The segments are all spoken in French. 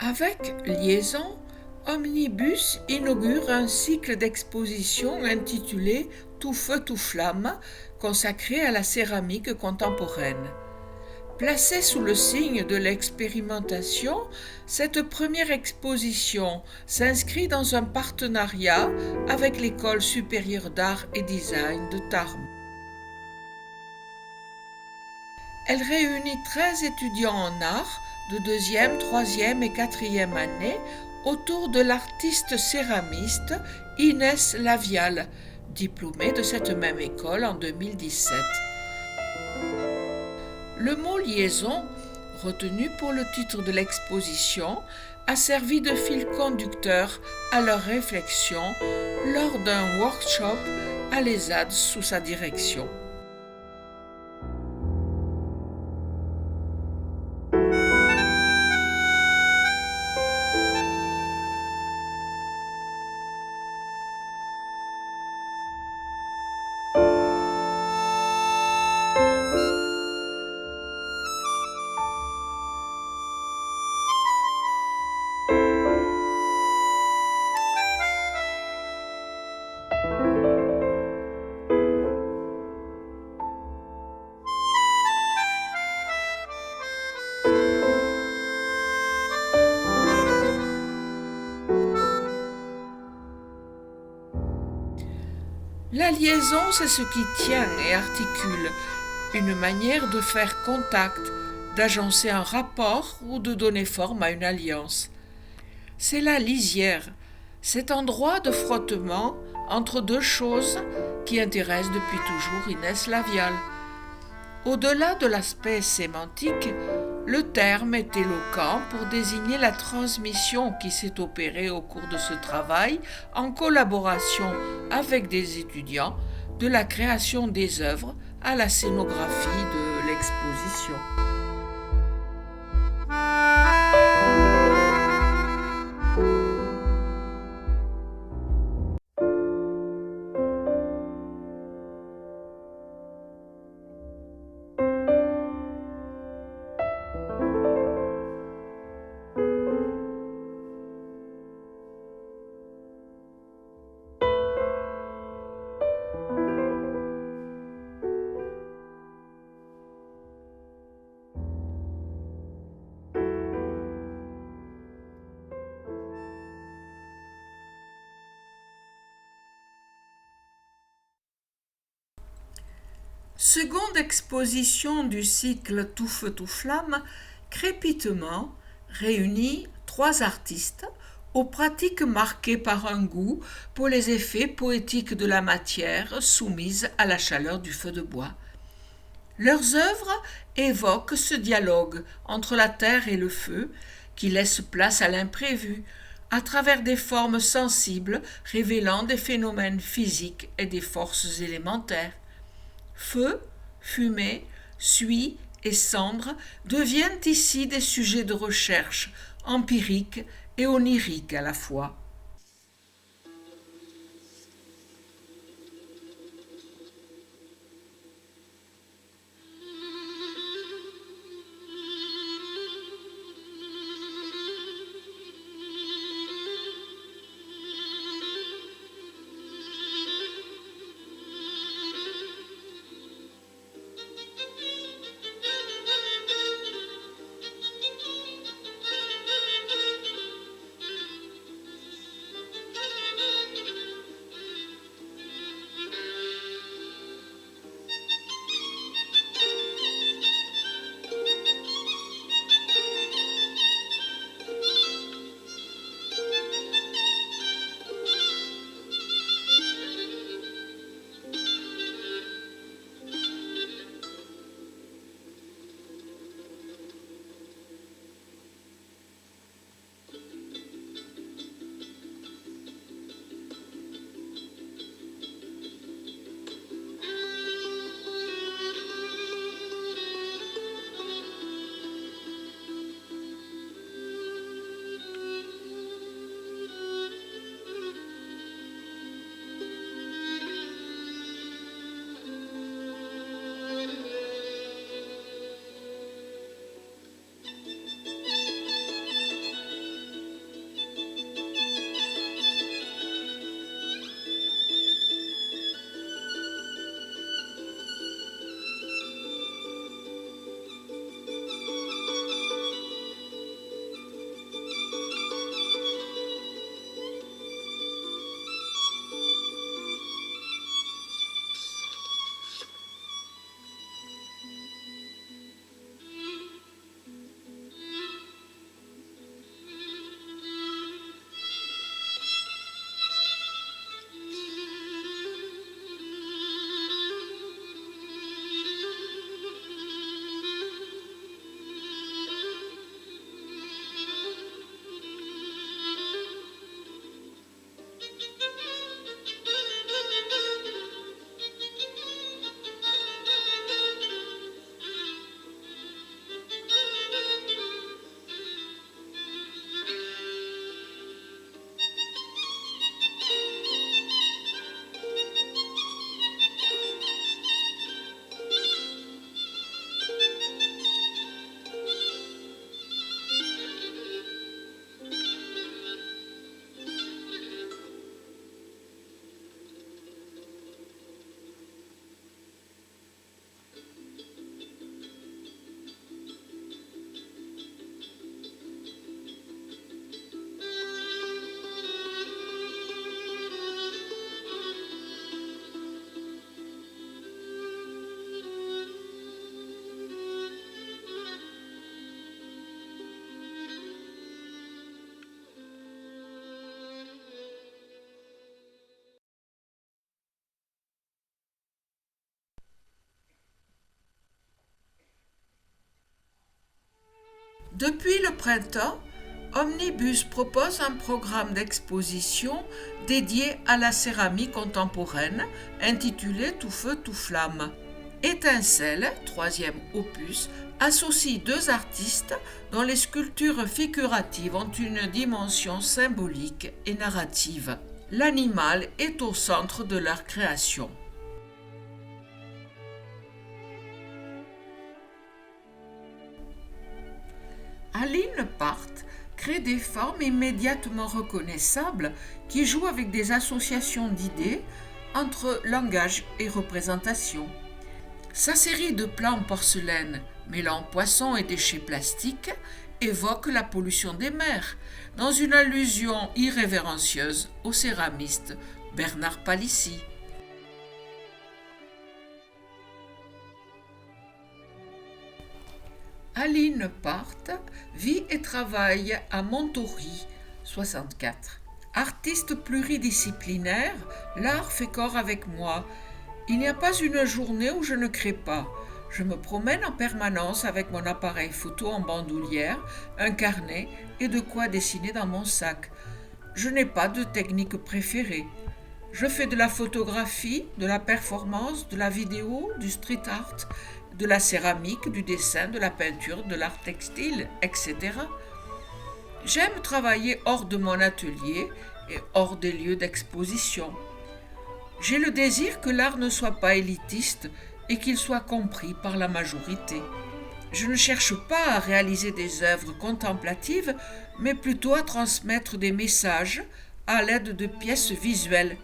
Avec Liaison, Omnibus inaugure un cycle d'expositions intitulé Tout feu, tout flamme, consacré à la céramique contemporaine. Placée sous le signe de l'expérimentation, cette première exposition s'inscrit dans un partenariat avec l'École supérieure d'art et design de Tarbes. Elle réunit 13 étudiants en art de deuxième, troisième et quatrième année autour de l'artiste céramiste Inès Lavial, diplômée de cette même école en 2017. Le mot liaison, retenu pour le titre de l'exposition, a servi de fil conducteur à leur réflexion lors d'un workshop à l'ESAD sous sa direction. La liaison, c'est ce qui tient et articule, une manière de faire contact, d'agencer un rapport ou de donner forme à une alliance. C'est la lisière, cet endroit de frottement entre deux choses qui intéresse depuis toujours Inès Lavial. Au-delà de l'aspect sémantique, le terme est éloquent pour désigner la transmission qui s'est opérée au cours de ce travail en collaboration avec des étudiants, de la création des œuvres à la scénographie de l'exposition. Seconde exposition du cycle Tout feu, tout flamme, Crépitement réunit 3 artistes aux pratiques marquées par un goût pour les effets poétiques de la matière soumise à la chaleur du feu de bois. Leurs œuvres évoquent ce dialogue entre la terre et le feu qui laisse place à l'imprévu, à travers des formes sensibles révélant des phénomènes physiques et des forces élémentaires. Feu, fumée, suie et cendre deviennent ici des sujets de recherche, empiriques et oniriques à la fois. Depuis le printemps, Omnibus propose un programme d'exposition dédié à la céramique contemporaine intitulé Tout feu, tout flamme. Étincelle, troisième opus, associe deux artistes dont les sculptures figuratives ont une dimension symbolique et narrative. L'animal est au centre de leur création. Aline Part crée des formes immédiatement reconnaissables qui jouent avec des associations d'idées entre langage et représentation. Sa série de plats en porcelaine, mêlant poissons et déchets plastiques, évoque la pollution des mers, dans une allusion irrévérencieuse au céramiste Bernard Palissy. Aline Part vit et travaille à Montory, 64. Artiste pluridisciplinaire, l'art fait corps avec moi. Il n'y a pas une journée où je ne crée pas. Je me promène en permanence avec mon appareil photo en bandoulière, un carnet et de quoi dessiner dans mon sac. Je n'ai pas de technique préférée. Je fais de la photographie, de la performance, de la vidéo, du street art, de la céramique, du dessin, de la peinture, de l'art textile, etc. J'aime travailler hors de mon atelier et hors des lieux d'exposition. J'ai le désir que l'art ne soit pas élitiste et qu'il soit compris par la majorité. Je ne cherche pas à réaliser des œuvres contemplatives, mais plutôt à transmettre des messages à l'aide de pièces visuelles.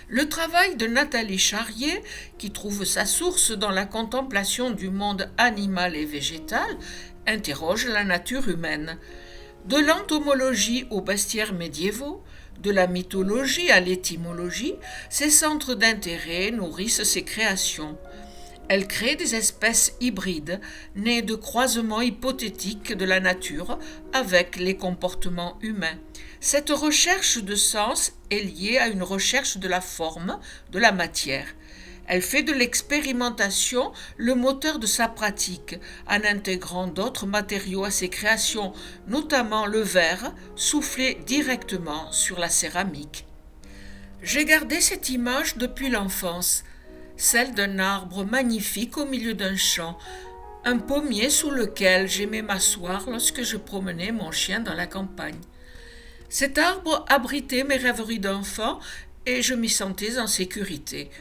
Le travail de Nathalie Charrier, qui trouve sa source dans la contemplation du monde animal et végétal, interroge la nature humaine. De l'entomologie aux bestiaires médiévaux, de la mythologie à l'étymologie, ses centres d'intérêt nourrissent ses créations. Elle crée des espèces hybrides, nées de croisements hypothétiques de la nature avec les comportements humains. Cette recherche de sens est liée à une recherche de la forme, de la matière. Elle fait de l'expérimentation le moteur de sa pratique, en intégrant d'autres matériaux à ses créations, notamment le verre, soufflé directement sur la céramique. J'ai gardé cette image depuis l'enfance, celle d'un arbre magnifique au milieu d'un champ, un pommier sous lequel j'aimais m'asseoir lorsque je promenais mon chien dans la campagne. Cet arbre abritait mes rêveries d'enfant et je m'y sentais en sécurité.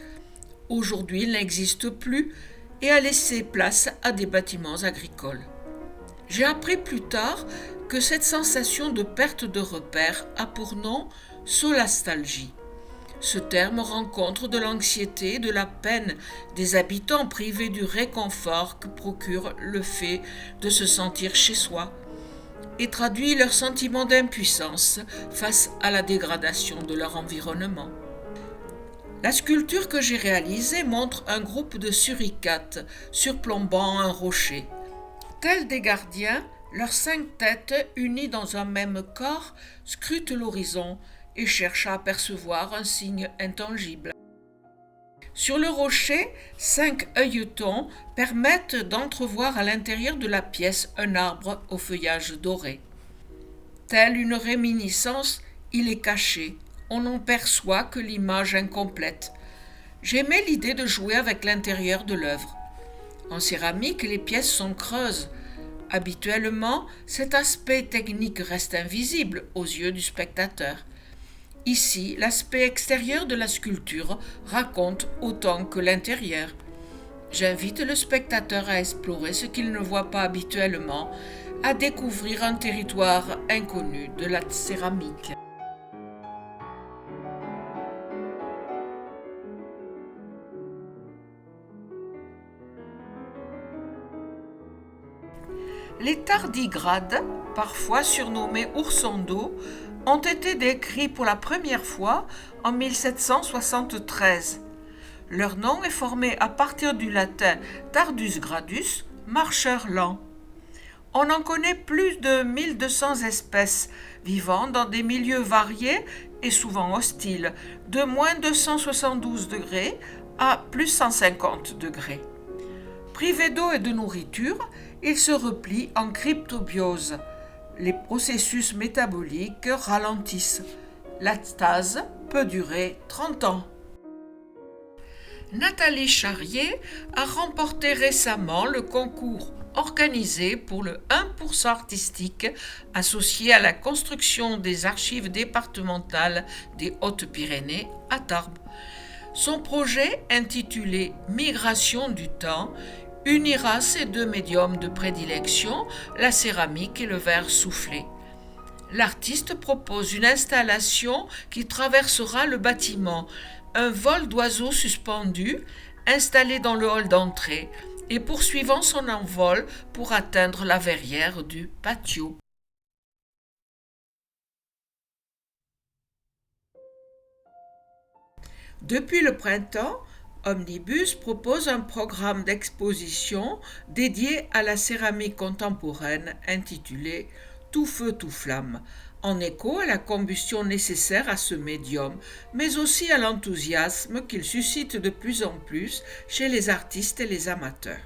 Aujourd'hui, il n'existe plus et a laissé place à des bâtiments agricoles. J'ai appris plus tard que cette sensation de perte de repère a pour nom solastalgie. Ce terme rencontre de l'anxiété et de la peine des habitants privés du réconfort que procure le fait de se sentir chez soi et traduit leur sentiment d'impuissance face à la dégradation de leur environnement. La sculpture que j'ai réalisée montre un groupe de suricates surplombant un rocher. Tels des gardiens, leurs 5 têtes, unies dans un même corps, scrutent l'horizon et cherchent à apercevoir un signe intangible. Sur le rocher, 5 œilletons permettent d'entrevoir à l'intérieur de la pièce un arbre au feuillage doré. Telle une réminiscence, il est caché. On n'en perçoit que l'image incomplète. J'aimais l'idée de jouer avec l'intérieur de l'œuvre. En céramique, les pièces sont creuses. Habituellement, cet aspect technique reste invisible aux yeux du spectateur. Ici, l'aspect extérieur de la sculpture raconte autant que l'intérieur. J'invite le spectateur à explorer ce qu'il ne voit pas habituellement, à découvrir un territoire inconnu de la céramique. Les tardigrades, parfois surnommés oursons d'eau, ont été décrits pour la première fois en 1773. Leur nom est formé à partir du latin tardus gradus, marcheur lent. On en connaît plus de 1200 espèces, vivant dans des milieux variés et souvent hostiles, de moins 272 degrés à plus 150 degrés. Privé d'eau et de nourriture, il se replie en cryptobiose. Les processus métaboliques ralentissent. La stase peut durer 30 ans. Nathalie Charrier a remporté récemment le concours organisé pour le 1% artistique associé à la construction des archives départementales des Hautes-Pyrénées à Tarbes. Son projet, intitulé Migration du temps, unira ses deux médiums de prédilection, la céramique et le verre soufflé. L'artiste propose une installation qui traversera le bâtiment, un vol d'oiseaux suspendu, installé dans le hall d'entrée et poursuivant son envol pour atteindre la verrière du patio. Depuis le printemps, Omnibus propose un programme d'exposition dédié à la céramique contemporaine intitulé Tout feu, tout flamme, en écho à la combustion nécessaire à ce médium, mais aussi à l'enthousiasme qu'il suscite de plus en plus chez les artistes et les amateurs.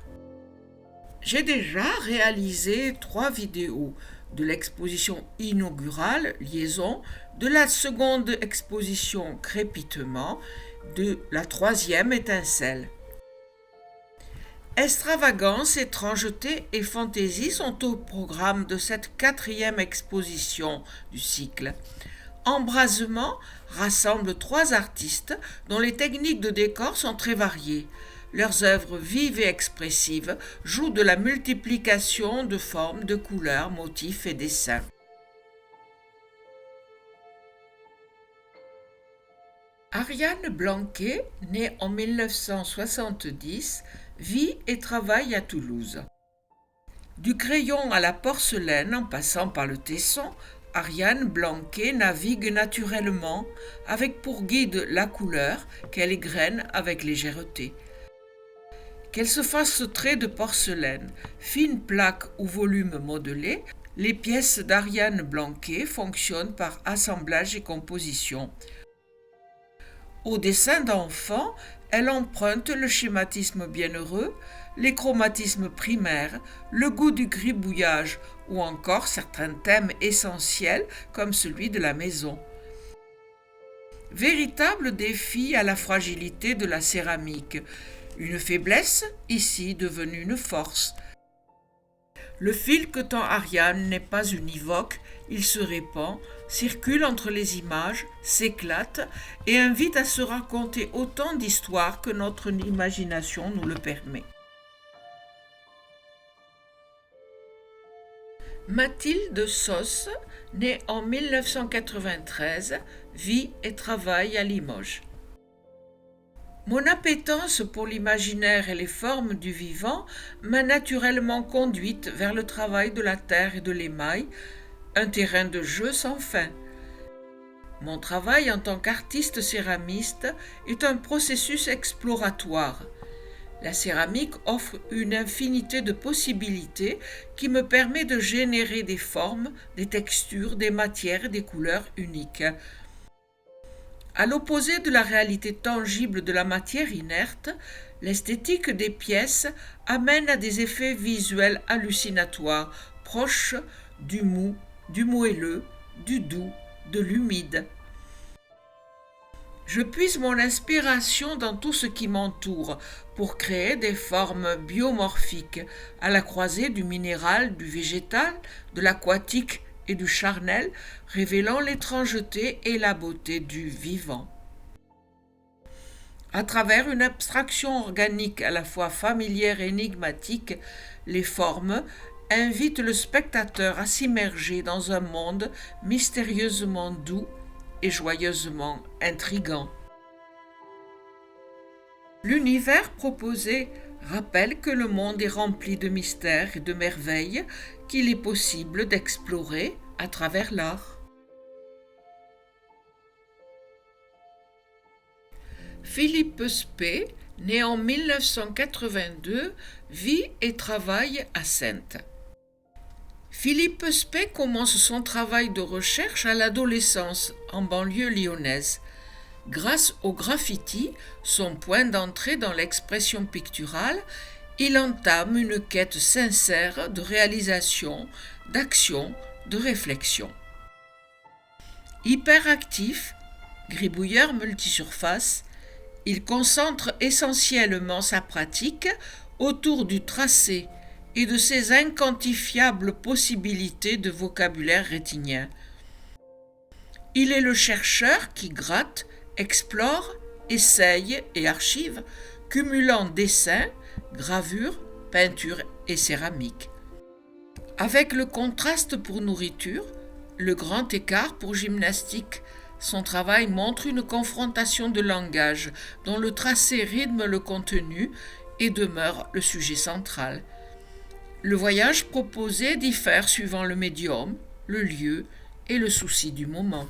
J'ai déjà réalisé 3 vidéos de l'exposition inaugurale Liaison, de la seconde exposition Crépitement, de la 3e Étincelle. Extravagance, étrangeté et fantaisie sont au programme de cette 4e exposition du cycle. Embrasement rassemble 3 artistes dont les techniques de décor sont très variées. Leurs œuvres vives et expressives jouent de la multiplication de formes, de couleurs, motifs et dessins. Ariane Blanquet, née en 1970, vit et travaille à Toulouse. Du crayon à la porcelaine en passant par le tesson, Ariane Blanquet navigue naturellement, avec pour guide la couleur qu'elle égrène avec légèreté. Qu'elle se fasse trait de porcelaine, fine plaque ou volume modelé, les pièces d'Ariane Blanquet fonctionnent par assemblage et composition. Au dessin d'enfant, elle emprunte le schématisme bienheureux, les chromatismes primaires, le goût du gribouillage ou encore certains thèmes essentiels comme celui de la maison. Véritable défi à la fragilité de la céramique, une faiblesse ici devenue une force. Le fil que tend Ariane n'est pas univoque, il se répand, circule entre les images, s'éclate et invite à se raconter autant d'histoires que notre imagination nous le permet. Mathilde Sauce, née en 1993, vit et travaille à Limoges. Mon appétence pour l'imaginaire et les formes du vivant m'a naturellement conduite vers le travail de la terre et de l'émail, un terrain de jeu sans fin. Mon travail en tant qu'artiste céramiste est un processus exploratoire. La céramique offre une infinité de possibilités qui me permet de générer des formes, des textures, des matières et des couleurs uniques. À l'opposé de la réalité tangible de la matière inerte, l'esthétique des pièces amène à des effets visuels hallucinatoires, proches du mou, du moelleux, du doux, de l'humide. Je puise mon inspiration dans tout ce qui m'entoure pour créer des formes biomorphiques, à la croisée du minéral, du végétal, de l'aquatique et du charnel, révélant l'étrangeté et la beauté du vivant. À travers une abstraction organique à la fois familière et énigmatique, les formes invitent le spectateur à s'immerger dans un monde mystérieusement doux et joyeusement intrigant. L'univers proposé rappelle que le monde est rempli de mystères et de merveilles qu'il est possible d'explorer à travers l'art. Philippe Spey, né en 1982, vit et travaille à Saintes. Philippe Spey commence son travail de recherche à l'adolescence en banlieue lyonnaise. Grâce au graffiti, son point d'entrée dans l'expression picturale, il entame une quête sincère de réalisation, d'action, de réflexion. Hyperactif, gribouilleur multisurface, il concentre essentiellement sa pratique autour du tracé et de ses inquantifiables possibilités de vocabulaire rétinien. Il est le chercheur qui gratte, explore, essaye et archive, cumulant dessins, gravures, peintures et céramique. Avec le contraste pour nourriture, le grand écart pour gymnastique, son travail montre une confrontation de langage dont le tracé rythme le contenu et demeure le sujet central. Le voyage proposé diffère suivant le médium, le lieu et le souci du moment.